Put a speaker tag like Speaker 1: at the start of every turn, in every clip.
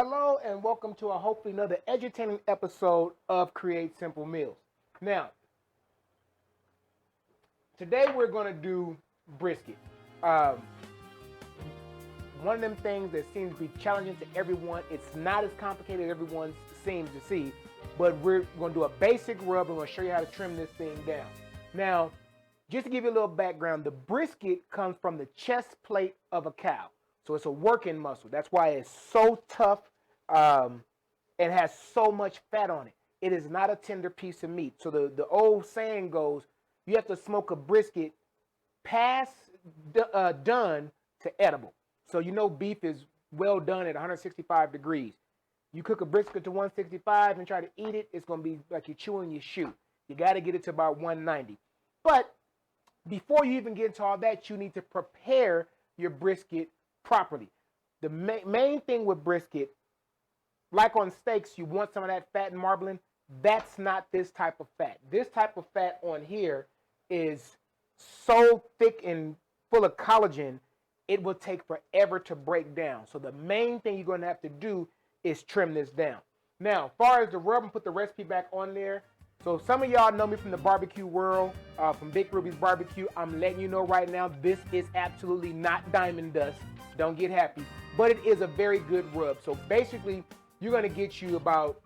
Speaker 1: Hello and welcome to hopefully another edutaining episode of Create Simple Meals. Now, today we're going to do brisket. One of them things that seems to be challenging to everyone. It's not as complicated as everyone seems to see, but we're going to do a basic rub and we're going to show you how to trim this thing down. Now, just to give you a little background, the brisket comes from the chest plate of a cow. So it's a working muscle. That's why it's so tough and has so much fat on it. It is not a tender piece of meat. So the old saying goes, you have to smoke a brisket past done to edible. So you know beef is well done at 165 degrees. You cook a brisket to 165 and try to eat it, it's going to be like you're chewing your shoe. You got to get it to about 190. But before you even get into all that, you need to prepare your brisket properly. The main thing with brisket, like on steaks, you want some of that fat and marbling. That's not this type of fat. This type of fat on here is so thick and full of collagen, it will take forever to break down. So the main thing you're going to have to do is trim this down. Now, as far as the rub, and put the recipe back on there. So some of y'all know me from the barbecue world, from Big Ruby's Barbecue. I'm letting you know right now, this is absolutely not diamond dust. Don't get happy. But it is a very good rub. So basically, you're going to get you about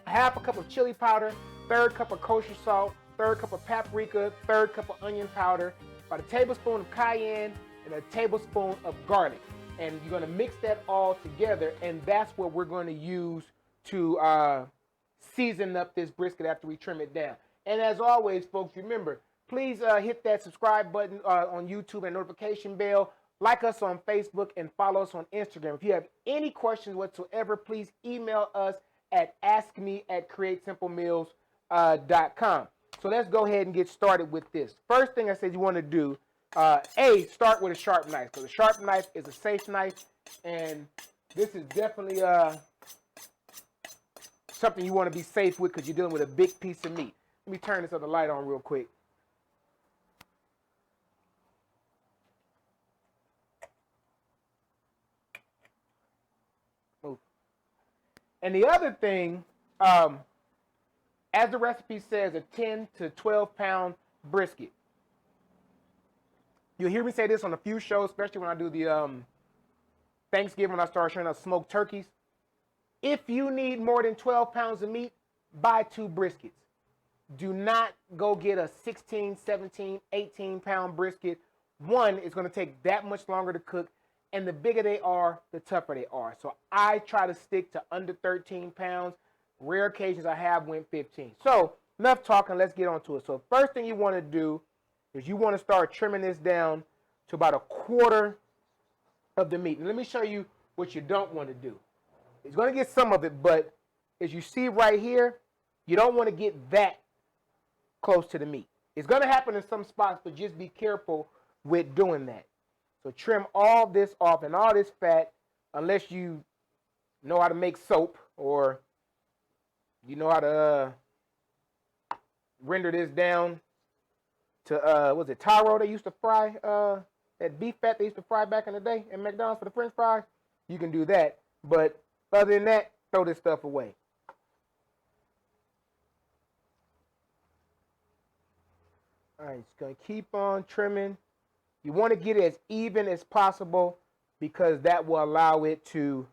Speaker 1: half a cup of chili powder, third cup of kosher salt, third cup of paprika, third cup of onion powder, about a tablespoon of cayenne, and a tablespoon of garlic. And you're going to mix that all together, and that's what we're going to use to season up this brisket after we trim it down. And as always, folks, remember, please hit that subscribe button on YouTube and notification bell. Like us on Facebook and follow us on Instagram. If you have any questions whatsoever, please email us at askme@createsimplemeals.com. So let's go ahead and get started with this. First thing I said you want to do, start with a sharp knife. So the sharp knife is a safe knife, and this is definitely something you want to be safe with because you're dealing with a big piece of meat. Let me turn this other light on real quick. And the other thing, as the recipe says, a 10 to 12 pound brisket. You'll hear me say this on a few shows, especially when I do the Thanksgiving, when I start showing up smoked turkeys. If you need more than 12 pounds of meat, buy 2 briskets. Do not go get a 16, 17, 18 pound brisket. One, it's going to take that much longer to cook. And the bigger they are, the tougher they are. So I try to stick to under 13 pounds. Rare occasions I have went 15. So enough talking, let's get on to it. So first thing you want to do is you want to start trimming this down to about a quarter of the meat. And let me show you what you don't want to do. It's going to get some of it, but as you see right here, you don't want to get that close to the meat. It's going to happen in some spots, but just be careful with doing that. So trim all this off and all this fat, unless you know how to make soap or you know how to render this down to, was it taro they used to fry, that beef fat they used to fry back in the day at McDonald's for the French fries? You can do that. But other than that, throw this stuff away. All right, just going to keep on trimming. You want to get it as even as possible because that will allow it to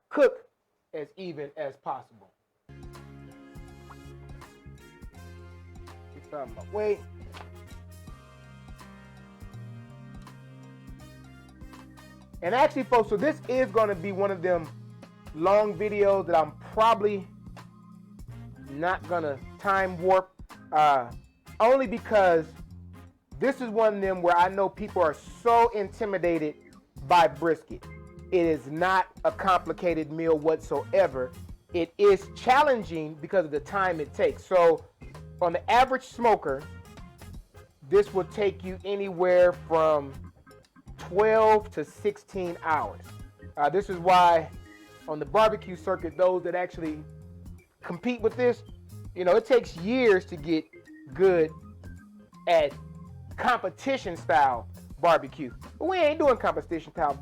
Speaker 1: cook as even as possible. Get out of my way. And actually, folks, so this is going to be one of them long videos that I'm probably not going to time warp, only because this is one of them where I know people are so intimidated by brisket. It is not a complicated meal whatsoever. It is challenging because of the time it takes. So on the average smoker, this will take you anywhere from 12 to 16 hours. This is why on the barbecue circuit, those that actually compete with this, you know, it takes years to get good at competition style barbecue. But we ain't doing competition style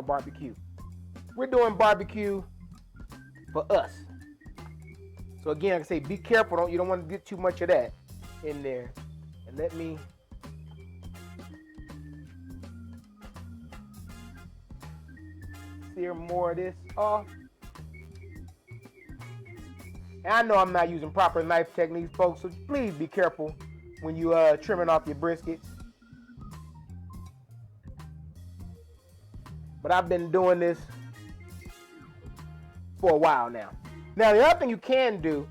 Speaker 1: barbecue. we're doing barbecue for us. So again, like I say, be careful. You don't want to get too much of that in there. And let me sear more of this off. And I know I'm not using proper knife techniques, folks, so please be careful when you trimming off your briskets. But I've been doing this for a while now. Now, the other thing you can do,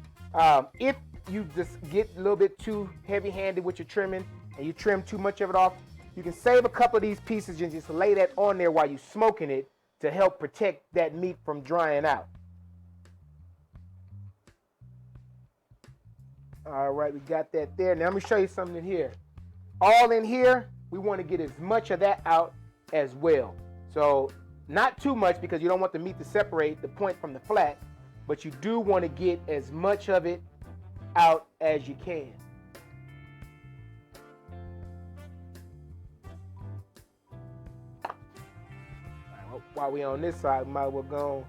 Speaker 1: if you just get a little bit too heavy-handed with your trimming and you trim too much of it off, you can save a couple of these pieces and just lay that on there while you're smoking it to help protect that meat from drying out. All right, we got that there. Now, let me show you something in here. All in here, we want to get as much of that out as well. So, not too much because you don't want the meat to separate the point from the flat, but you do want to get as much of it out as you can. All right, well, while we're on this side, we might as well go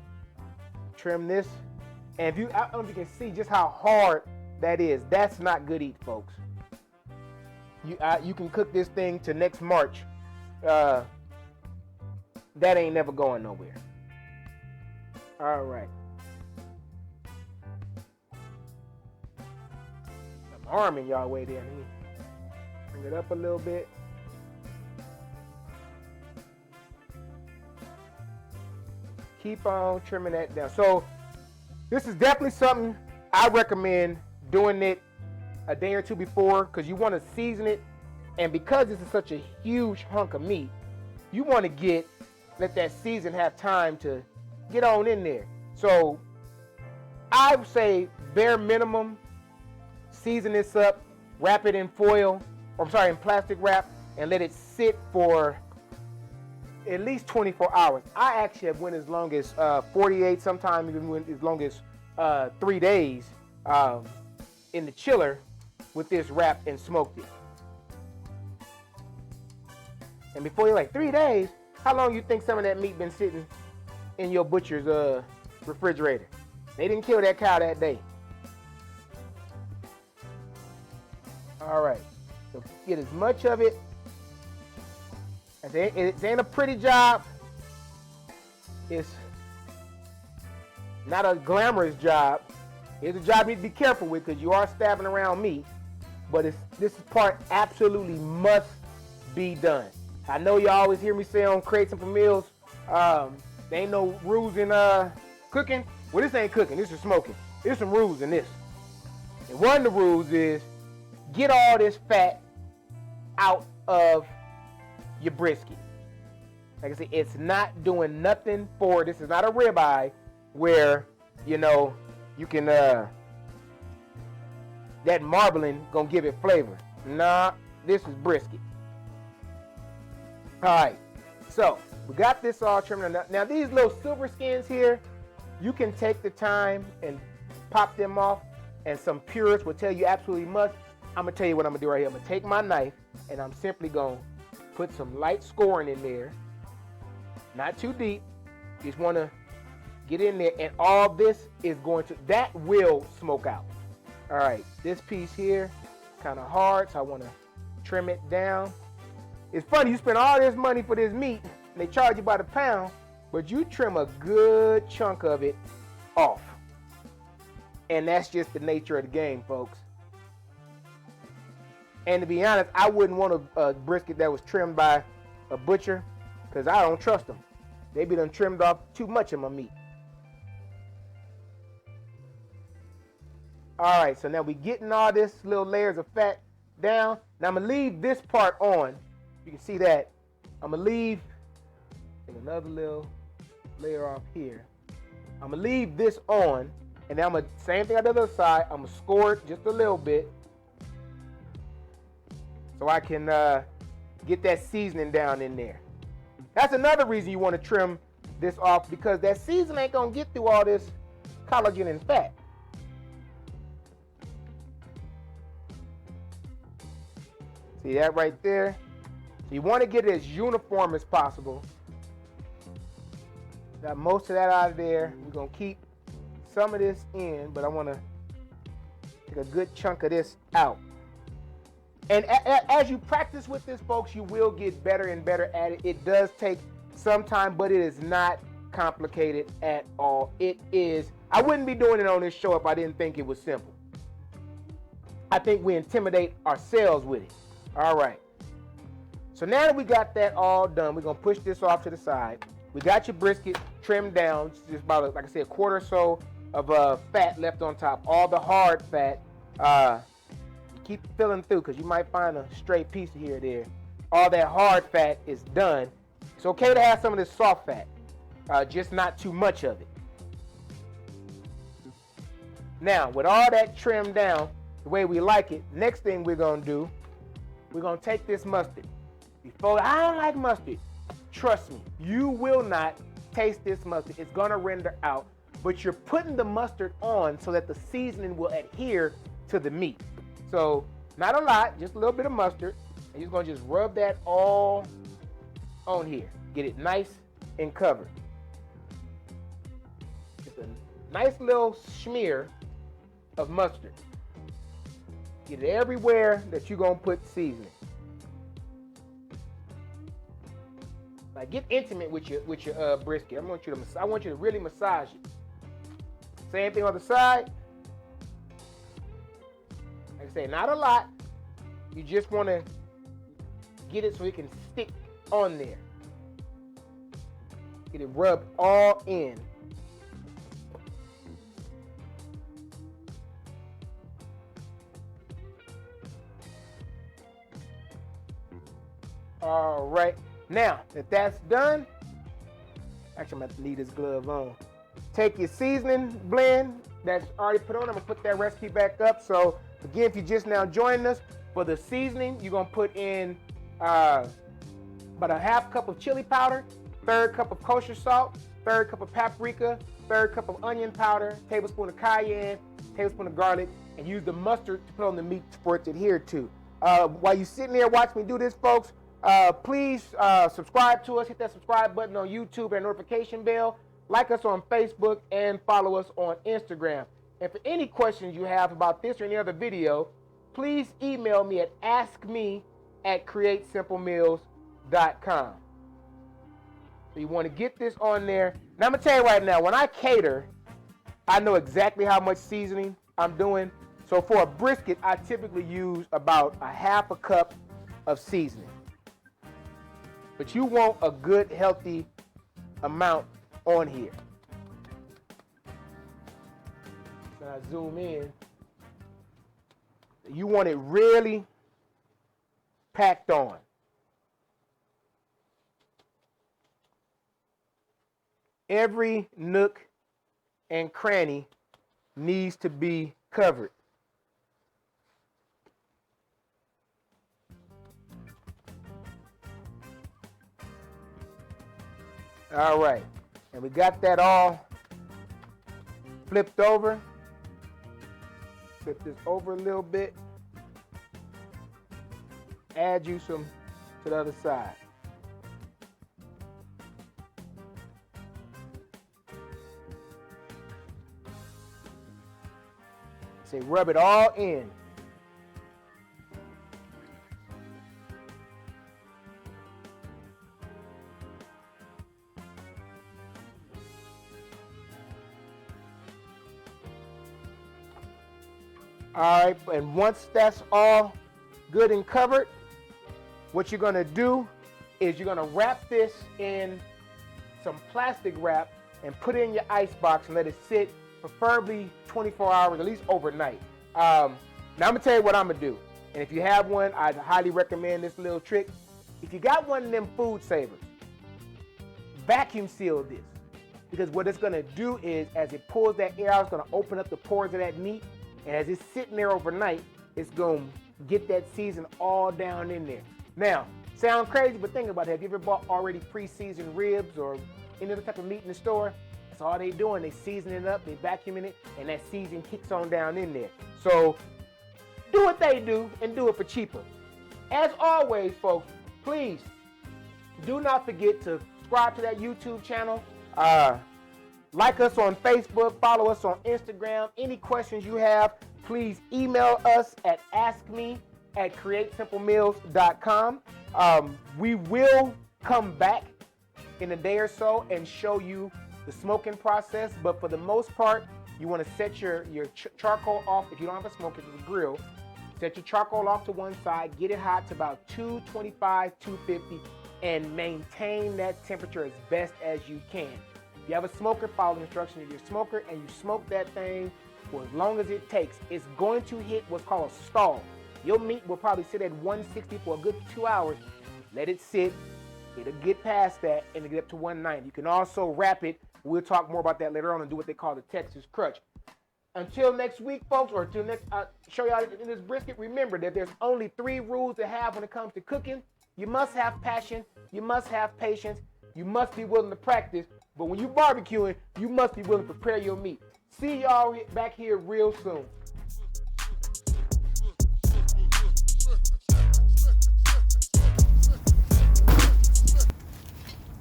Speaker 1: trim this. And if you, I don't know if you can see just how hard that is. That's not good eat, folks. You can cook this thing to next March. That ain't never going nowhere. All right. I'm arming y'all way down here. Bring it up a little bit. Keep on trimming that down. So this is definitely something I recommend doing it a day or two before, because you want to season it, and because this is such a huge hunk of meat, you want to let that season have time to get on in there. So I would say bare minimum, season this up, wrap it in foil, in plastic wrap, and let it sit for at least 24 hours. I actually have went as long as 48, sometimes even went as long as 3 days in the chiller with this wrap and smoked it. And before you're like, 3 days? How long you think some of that meat been sitting in your butcher's refrigerator? They didn't kill that cow that day. All right, so get as much of it. It ain't a pretty job. It's not a glamorous job. It's a job you need to be careful with because you are stabbing around meat. But this part absolutely must be done. I know you always hear me say on Crates and for Meals, there ain't no rules in cooking. Well, this ain't cooking. This is smoking. There's some rules in this. And one of the rules is get all this fat out of your brisket. Like I said, it's not doing nothing for, this is not a ribeye where, you can, that marbling gonna give it flavor. Nah, this is brisket. All right, so we got this all trimmed. Now these little silver skins here, you can take the time and pop them off, and some purists will tell you absolutely must. I'm gonna tell you what I'm gonna do right here. I'm gonna take my knife and I'm simply gonna put some light scoring in there, not too deep. You just wanna get in there, and all this is that will smoke out. All right, this piece here, kind of hard, so I wanna trim it down. It's funny, you spend all this money for this meat, and they charge you by the pound, but you trim a good chunk of it off. And that's just the nature of the game, folks. And to be honest, I wouldn't want a brisket that was trimmed by a butcher, because I don't trust them. They be done trimmed off too much of my meat. All right, so now we getting all this little layers of fat down. Now I'm gonna leave this part on. You can see that. I'm gonna take another little layer off here. I'm gonna leave this on, and then I'm gonna, same thing on the other side, I'm gonna score it just a little bit so I can get that seasoning down in there. That's another reason you want to trim this off, because that seasoning ain't gonna get through all this collagen and fat. See that right there? So you want to get it as uniform as possible. Got most of that out of there. We're going to keep some of this in, but I want to take a good chunk of this out. And as you practice with this, folks, you will get better and better at it. It does take some time, but it is not complicated at all. It is. I wouldn't be doing it on this show if I didn't think it was simple. I think we intimidate ourselves with it. All right. So now that we got that all done, we're going to push this off to the side. We got your brisket trimmed down, just about, like I said, a quarter or so of fat left on top. All the hard fat, keep filling through because you might find a stray piece here or there. All that hard fat is done. It's okay to have some of this soft fat, just not too much of it. Now, with all that trimmed down the way we like it, next thing we're going to do, we're going to take this mustard. I don't like mustard. Trust me, you will not taste this mustard. It's going to render out, but you're putting the mustard on so that the seasoning will adhere to the meat. So, not a lot, just a little bit of mustard. And you're going to just rub that all on here. Get it nice and covered. Just a nice little smear of mustard. Get it everywhere that you're going to put seasoning. Like, get intimate with your brisket. I want you to really massage it. Same thing on the side. Like I say, not a lot. You just want to get it so it can stick on there. Get it rubbed all in. All right. Now, if that's done, actually I'm going to leave this glove on. Take your seasoning blend that's already put on. I'm going to put that recipe back up. So, again, if you're just now joining us, for the seasoning, you're going to put in about a half cup of chili powder, third cup of kosher salt, third cup of paprika, third cup of onion powder, tablespoon of cayenne, tablespoon of garlic, and use the mustard to put on the meat for it to adhere to. While you're sitting there watching me do this, folks, please subscribe to us. Hit that subscribe button on YouTube and notification bell. Like us on Facebook and follow us on Instagram. And for any questions you have about this or any other video, please email me at askme@createsimplemeals.com. So you want to get this on there. Now I'm going to tell you right now, when I cater, I know exactly how much seasoning I'm doing. So for a brisket, I typically use about a half a cup of seasoning. But you want a good, healthy amount on here. So I zoom in. You want it really packed on. Every nook and cranny needs to be covered. All right, and we got that all flipped over. Flip this over a little bit. Add you some to the other side. Say rub it all in. All right, and once that's all good and covered, what you're going to do is you're going to wrap this in some plastic wrap and put it in your ice box and let it sit preferably 24 hours, at least overnight. Now I'm going to tell you what I'm going to do. And if you have one, I'd highly recommend this little trick. If you got one of them food savers, vacuum seal this. Because what it's going to do is, as it pulls that air out, it's going to open up the pores of that meat. And as it's sitting there overnight, it's going to get that season all down in there. Now, sound crazy, but think about it. Have you ever bought already pre-seasoned ribs or any other type of meat in the store? That's all they doing. They season it up, they vacuuming it, and that season kicks on down in there. So do what they do and do it for cheaper. As always, folks, please do not forget to subscribe to that YouTube channel. Like us on Facebook, follow us on Instagram. Any questions you have, please email us at askme@createsimplemills.com. We will come back in a day or so and show you the smoking process, but for the most part, you want to set your charcoal off. If you don't have a smoker, it's a grill. Set your charcoal off to one side, get it hot to about 225, 250, and maintain that temperature as best as you can. If you have a smoker, follow the instructions of your smoker, and you smoke that thing for as long as it takes. It's going to hit what's called a stall. Your meat will probably sit at 160 for a good 2 hours. Let it sit. It'll get past that and it'll get up to 190. You can also wrap it. We'll talk more about that later on and do what they call the Texas crunch. Until next week, folks, or until next, show y'all in this brisket, remember that there's only 3 rules to have when it comes to cooking. You must have passion, you must have patience, you must be willing to practice, but when you barbecuing, you must be willing to prepare your meat. See y'all back here real soon.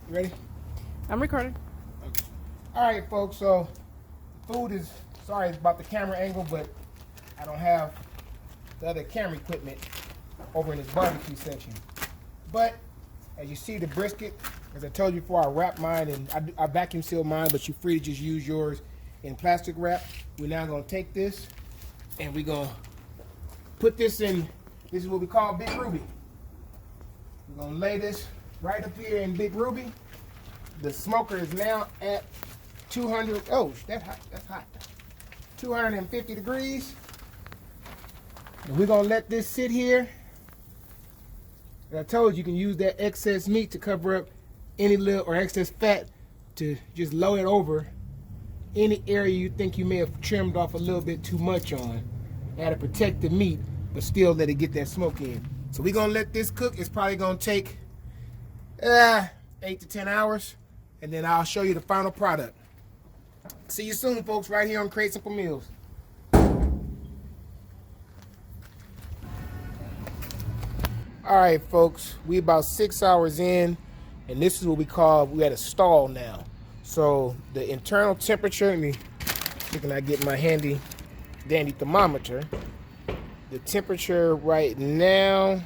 Speaker 1: You ready?
Speaker 2: I'm recording.
Speaker 1: Okay. All right, folks, so food is, sorry about the camera angle, but I don't have the other camera equipment over in this barbecue section. But as you see, the brisket, as I told you before, I wrap mine and I vacuum seal mine, but you're free to just use yours in plastic wrap. We're now going to take this and we're going to put this in, this is what we call Big Ruby. We're going to lay this right up here in Big Ruby. The smoker is now at 200, oh, that's hot, 250 degrees. And we're going to let this sit here. As I told you, you can use that excess meat to cover up any little or excess fat to just load it over any area you think you may have trimmed off a little bit too much on. That'll protect the meat, but still let it get that smoke in. So we're gonna let this cook. It's probably gonna take 8 to 10 hours, and then I'll show you the final product. See you soon, folks, right here on Create Simple Meals. All right, folks, we about 6 hours in, and this is what we had a stall now. So the internal temperature, let me see, can I get my handy dandy thermometer? The temperature right now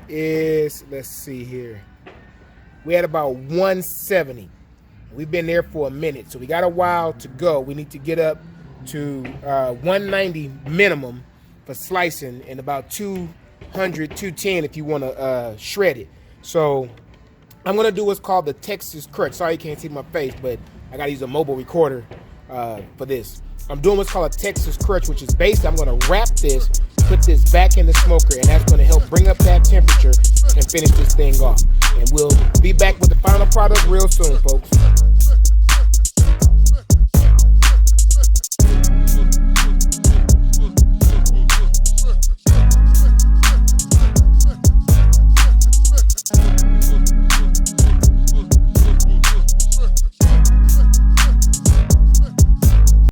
Speaker 1: is, let's see here, we had about 170. We've been there for a minute, so we got a while to go. We need to get up to 190 minimum for slicing, and about 200, 210 if you want to shred it. So I'm going to do what's called the Texas crunch. Sorry you can't see my face, but I got to use a mobile recorder for this. I'm doing what's called a Texas crunch, which is basically I'm going to wrap this, put this back in the smoker, and that's going to help bring up that temperature and finish this thing off. And we'll be back with the final product real soon, folks.